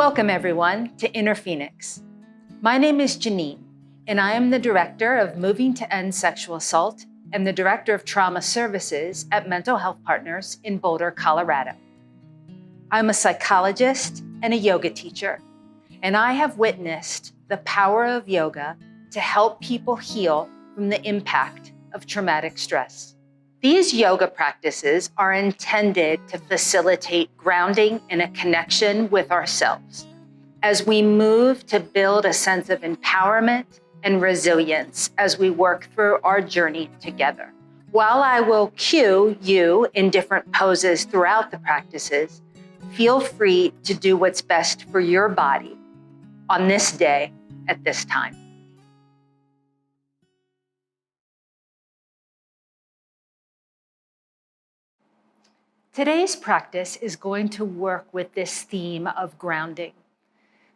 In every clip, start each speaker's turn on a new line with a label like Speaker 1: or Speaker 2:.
Speaker 1: Welcome everyone to Inner Phoenix. My name is Janine, and I am the Director of Moving to End Sexual Assault and the Director of Trauma Services at Mental Health Partners in Boulder, Colorado. I'm a psychologist and a yoga teacher, and I have witnessed the power of yoga to help people heal from the impact of traumatic stress. These yoga practices are intended to facilitate grounding and a connection with ourselves as we move to build a sense of empowerment and resilience as we work through our journey together. While I will cue you in different poses throughout the practices, feel free to do what's best for your body on this day at this time. Today's practice is going to work with this theme of grounding.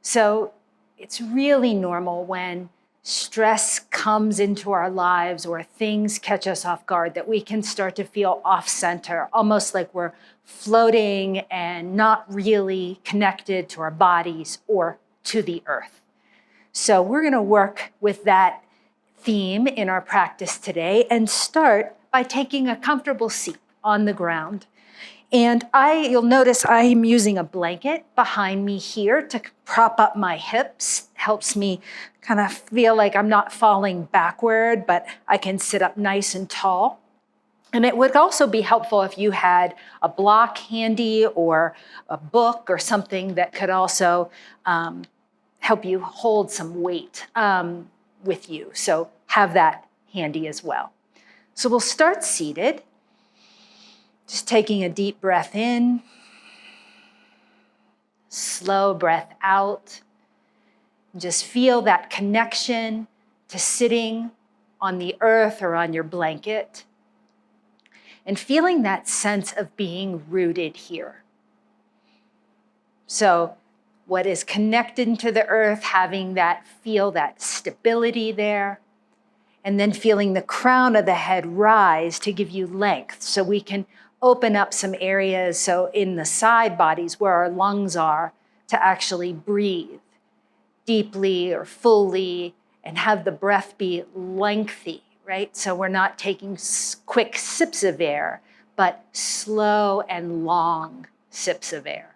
Speaker 1: So it's really normal when stress comes into our lives or things catch us off guard that we can start to feel off center, almost like we're floating and not really connected to our bodies or to the earth. So we're going to work with that theme in our practice today and start by taking a comfortable seat on the ground. And you'll notice I am using a blanket behind me here to prop up my hips. Helps me kind of feel like I'm not falling backward, but I can sit up nice and tall. And it would also be helpful if you had a block handy or a book or something that could also help you hold some weight with you. So have that handy as well. So we'll start seated. Just taking a deep breath in, slow breath out. Just feel that connection to sitting on the earth or on your blanket and feeling that sense of being rooted here. So what is connected to the earth, feel that stability there, and then feeling the crown of the head rise to give you length so we can open up some areas, so in the side bodies where our lungs are, to actually breathe deeply or fully and have the breath be lengthy, right? So we're not taking quick sips of air, but slow and long sips of air.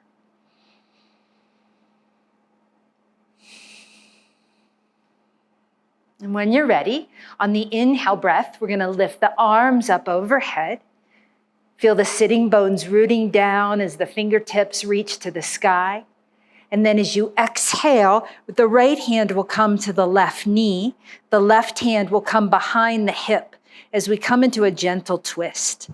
Speaker 1: And when you're ready, on the inhale breath, we're going to lift the arms up overhead. Feel the sitting bones rooting down as the fingertips reach to the sky. And then as you exhale, the right hand will come to the left knee. The left hand will come behind the hip as we come into a gentle twist.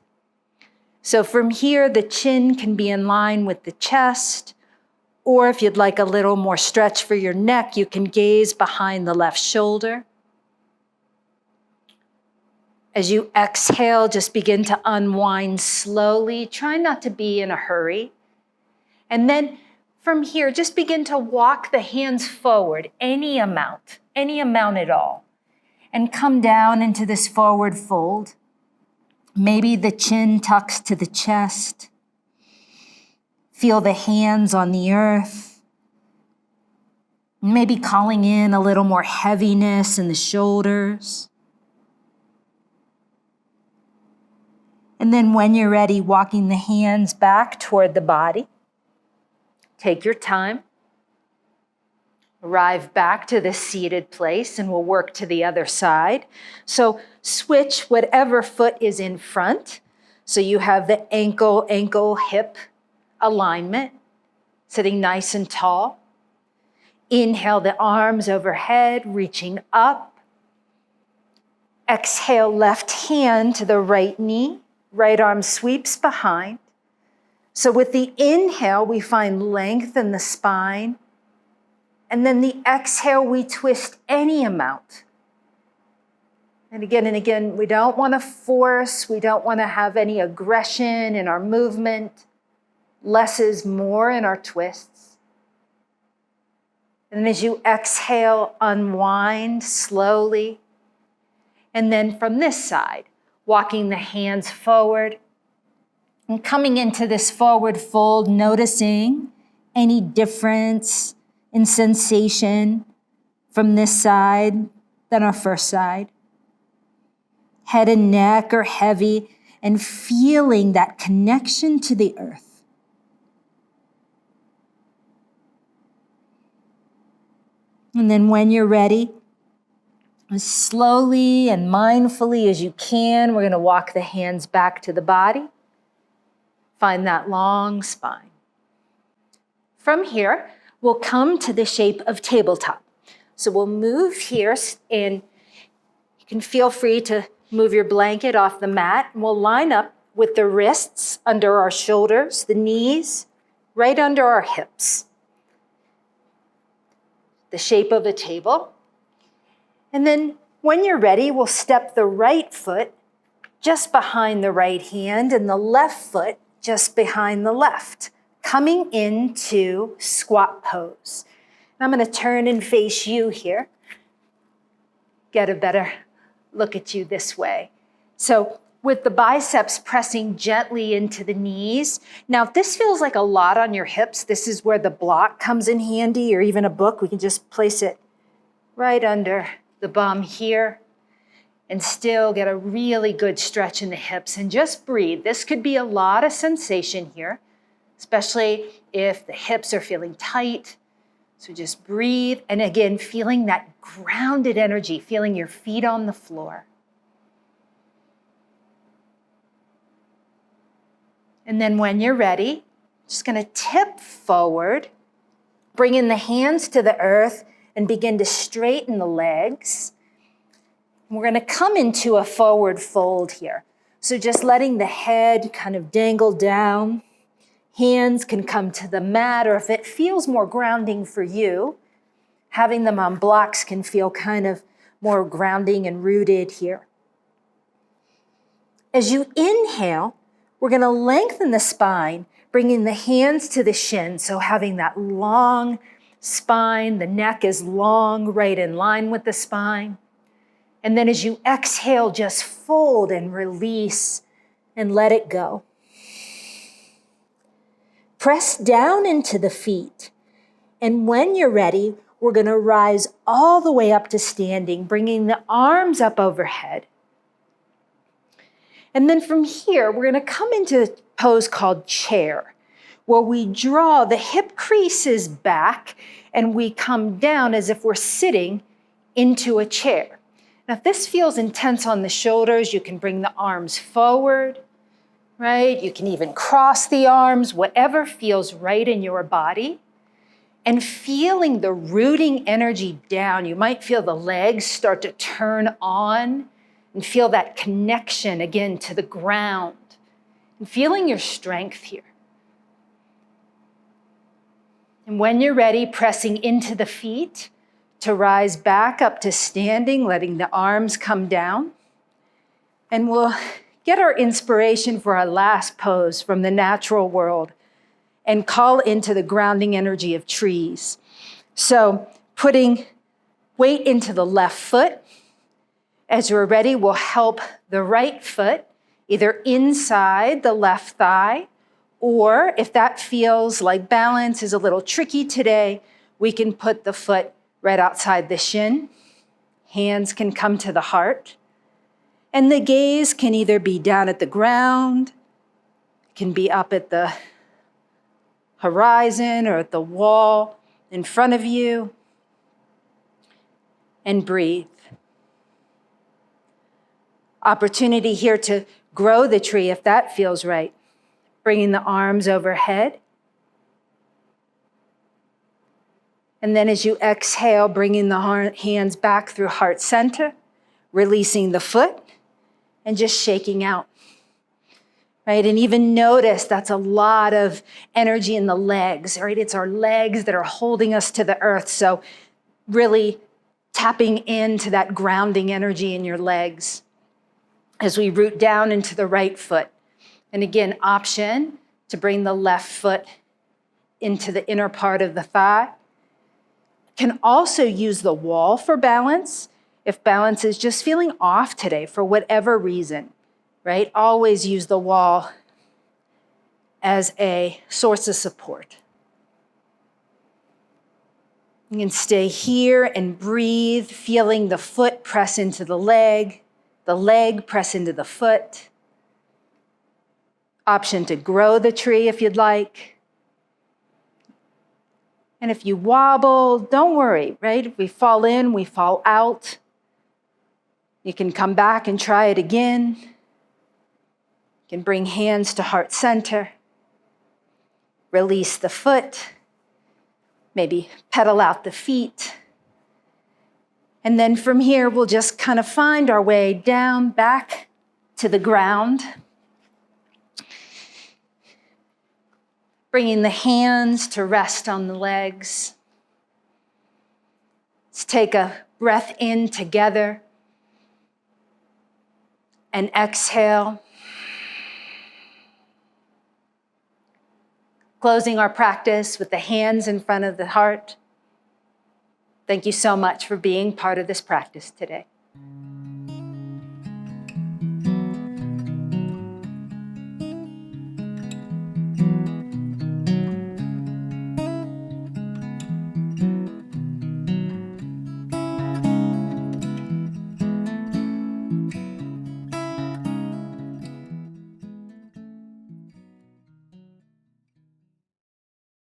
Speaker 1: So from here, the chin can be in line with the chest, or if you'd like a little more stretch for your neck, you can gaze behind the left shoulder. As you exhale, just begin to unwind slowly. Try not to be in a hurry. And then from here, just begin to walk the hands forward, any amount at all. And come down into this forward fold. Maybe the chin tucks to the chest. Feel the hands on the earth. Maybe calling in a little more heaviness in the shoulders. And then when you're ready, walking the hands back toward the body. Take your time. Arrive back to the seated place and we'll work to the other side. So switch whatever foot is in front. So you have the ankle, hip alignment, sitting nice and tall. Inhale the arms overhead, reaching up. Exhale, left hand to the right knee. Right arm sweeps behind. So with the inhale, we find length in the spine. And then the exhale, we twist any amount. And again, we don't want to force. We don't want to have any aggression in our movement. Less is more in our twists. And as you exhale, unwind slowly. And then from this side, walking the hands forward and coming into this forward fold, noticing any difference in sensation from this side than our first side. Head and neck are heavy, and feeling that connection to the earth. And then when you're ready, as slowly and mindfully as you can, we're going to walk the hands back to the body. Find that long spine. From here, we'll come to the shape of tabletop. So we'll move here, and you can feel free to move your blanket off the mat. And we'll line up with the wrists under our shoulders, the knees right under our hips. The shape of a table. And then when you're ready, we'll step the right foot just behind the right hand and the left foot just behind the left, coming into squat pose. And I'm going to turn and face you here. Get a better look at you this way. So with the biceps pressing gently into the knees. Now, if this feels like a lot on your hips, this is where the block comes in handy, or even a book. We can just place it right under the bum here and still get a really good stretch in the hips and just breathe. This could be a lot of sensation here, especially if the hips are feeling tight. So just breathe. And again, feeling that grounded energy, feeling your feet on the floor. And then when you're ready, just going to tip forward, bring in the hands to the earth, and begin to straighten the legs. We're going to come into a forward fold here. So just letting the head kind of dangle down. Hands can come to the mat, or if it feels more grounding for you, having them on blocks can feel kind of more grounding and rooted here. As you inhale, we're going to lengthen the spine, bringing the hands to the shins, so having that long spine, the neck is long, right in line with the spine. And then as you exhale, just fold and release and let it go. Press down into the feet. And when you're ready, we're going to rise all the way up to standing, bringing the arms up overhead. And then from here, we're going to come into a pose called chair, where we draw the hip creases back and we come down as if we're sitting into a chair. Now, if this feels intense on the shoulders, you can bring the arms forward, right? You can even cross the arms, whatever feels right in your body. And feeling the rooting energy down, you might feel the legs start to turn on and feel that connection again to the ground and feeling your strength here. And when you're ready, pressing into the feet to rise back up to standing, letting the arms come down. And we'll get our inspiration for our last pose from the natural world and call into the grounding energy of trees. So putting weight into the left foot. As we're ready, we'll help the right foot either inside the left thigh, or if that feels like balance is a little tricky today, we can put the foot right outside the shin. Hands can come to the heart. And the gaze can either be down at the ground, can be up at the horizon or at the wall in front of you. And breathe. Opportunity here to grow the tree if that feels right. Bringing the arms overhead. And then as you exhale, bringing the hands back through heart center, releasing the foot, and just shaking out. Right? And even notice that's a lot of energy in the legs, right? It's our legs that are holding us to the earth. So really tapping into that grounding energy in your legs as we root down into the right foot. And again, option to bring the left foot into the inner part of the thigh. Can also use the wall for balance if balance is just feeling off today for whatever reason, right? Always use the wall as a source of support. You can stay here and breathe, feeling the foot press into the leg press into the foot. Option to grow the tree if you'd like. And if you wobble, don't worry, right? If we fall in, we fall out. You can come back and try it again. You can bring hands to heart center. Release the foot. Maybe pedal out the feet. And then from here, we'll just kind of find our way down back to the ground. Bringing the hands to rest on the legs. Let's take a breath in together and exhale. Closing our practice with the hands in front of the heart. Thank you so much for being part of this practice today.